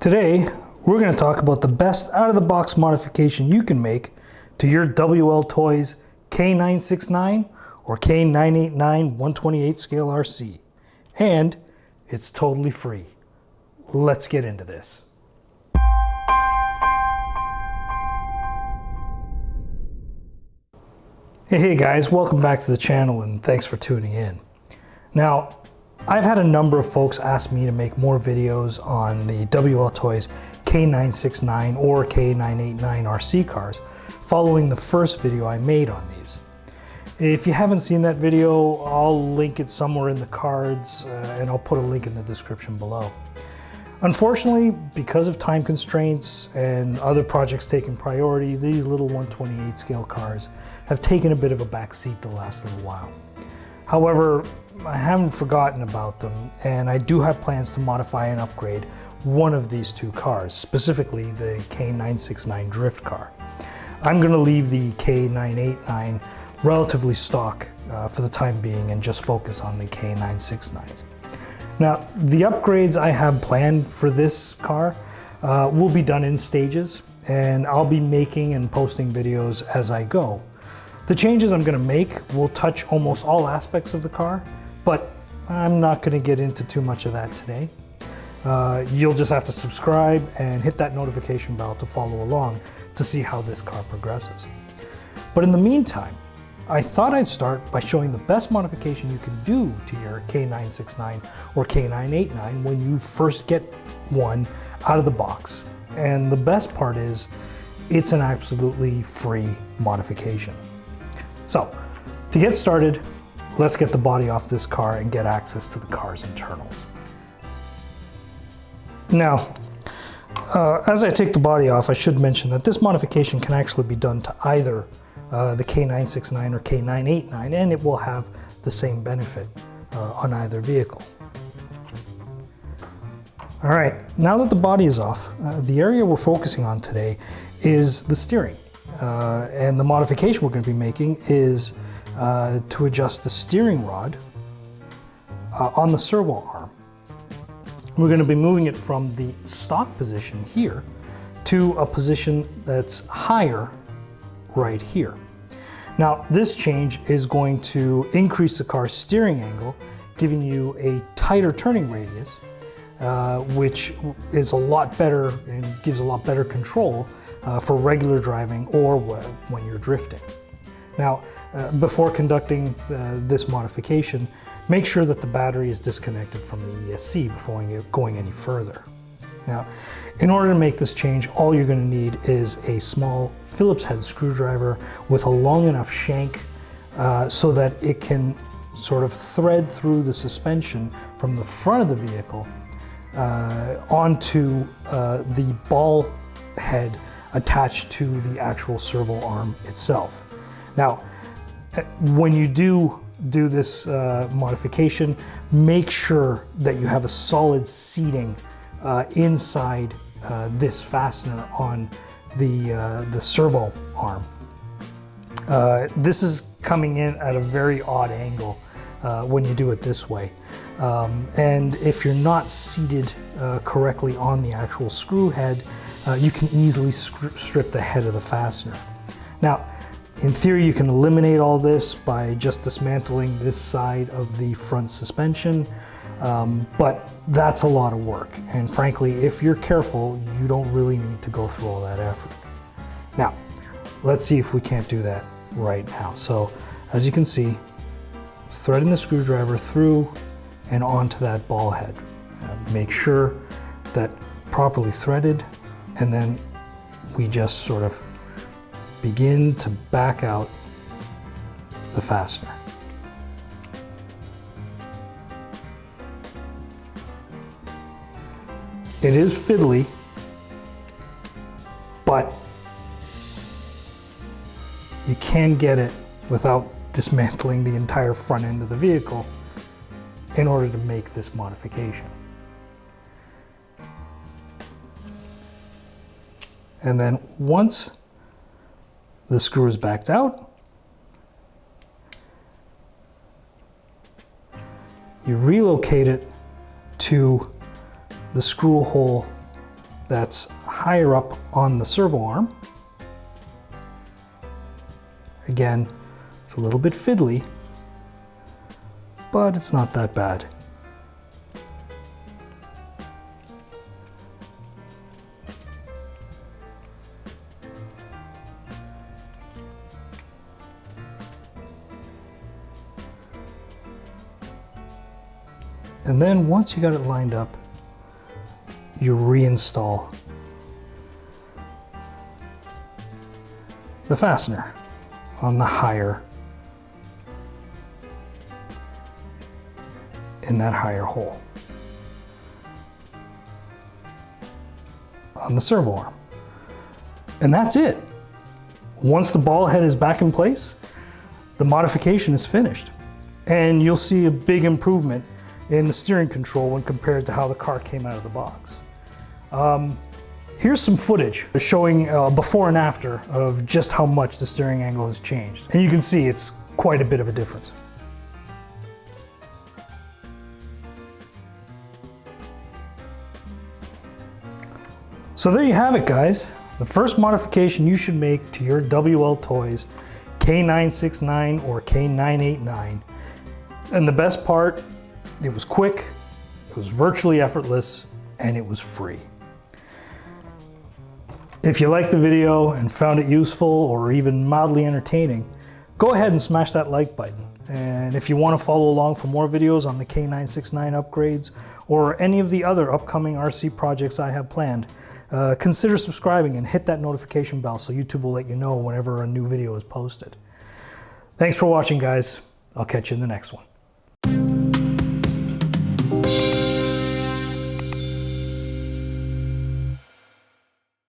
Today, we're going to talk about the best out-of-the-box modification you can make to your WL Toys K969 or K989 128 scale RC. And it's totally free. Let's get into this. Hey guys, welcome back to the channel and thanks for tuning in. Now, I've had a number of folks ask me to make more videos on the WL Toys K969 or K989 RC cars following the first video I made on these. If you haven't seen that video, I'll link it somewhere in the cards and I'll put a link in the description below. Unfortunately, because of time constraints and other projects taking priority, these little 128 scale cars have taken a bit of a back seat the last little while. However, I haven't forgotten about them, and I do have plans to modify and upgrade one of these two cars, specifically the K969 drift car. I'm going to leave the K989 relatively stock for the time being and just focus on the K969s. Now, the upgrades I have planned for this car will be done in stages, and I'll be making and posting videos as I go. The changes I'm going to make will touch almost all aspects of the car, but I'm not going to get into too much of that today. You'll just have to subscribe and hit that notification bell to follow along to see how this car progresses. But in the meantime, I thought I'd start by showing the best modification you can do to your K969 or K989 when you first get one out of the box. And the best part is, it's an absolutely free modification. So, to get started, let's get the body off this car and get access to the car's internals. Now, as I take the body off, I should mention that this modification can actually be done to either the K969 or K989, and it will have the same benefit on either vehicle. All right, now that the body is off, the area we're focusing on today is the steering. And the modification we're going to be making is to adjust the steering rod on the servo arm. We're going to be moving it from the stock position here to a position that's higher right here. Now, this change is going to increase the car's steering angle, giving you a tighter turning radius, which is a lot better and gives a lot better control for regular driving or when you're drifting. Now, before conducting this modification, make sure that the battery is disconnected from the ESC before going any further. Now, in order to make this change, all you're going to need is a small Phillips head screwdriver with a long enough shank so that it can sort of thread through the suspension from the front of the vehicle onto the ball head attached to the actual servo arm itself. Now, when you do this modification, make sure that you have a solid seating inside this fastener on the servo arm. This is coming in at a very odd angle when you do it this way. And if you're not seated correctly on the actual screw head, you can easily strip the head of the fastener. Now, in theory, you can eliminate all this by just dismantling this side of the front suspension, but that's a lot of work. And frankly, if you're careful, you don't really need to go through all that effort. Now, let's see if we can't do that right now. So, as you can see, threading the screwdriver through and onto that ball head. Make sure that properly threaded, and then we just sort of begin to back out the fastener. It is fiddly, but you can get it without dismantling the entire front end of the vehicle in order to make this modification. And then once the screw is backed out, you relocate it to the screw hole that's higher up on the servo arm. Again, it's a little bit fiddly, but it's not that bad. And then once you got it lined up, you reinstall the fastener on the higher, in that higher hole on the servo arm. And that's it. Once the ball head is back in place, the modification is finished. And you'll see a big improvement in the steering control when compared to how the car came out of the box. Here's some footage showing before and after of just how much the steering angle has changed. And you can see it's quite a bit of a difference. So there you have it, guys. The first modification you should make to your WL Toys K969 or K989. And the best part, it was quick, it was virtually effortless, and it was free. If you liked the video and found it useful or even mildly entertaining, go ahead and smash that like button. And if you want to follow along for more videos on the K969 upgrades or any of the other upcoming RC projects I have planned, consider subscribing and hit that notification bell so YouTube will let you know whenever a new video is posted. Thanks for watching, guys. I'll catch you in the next one.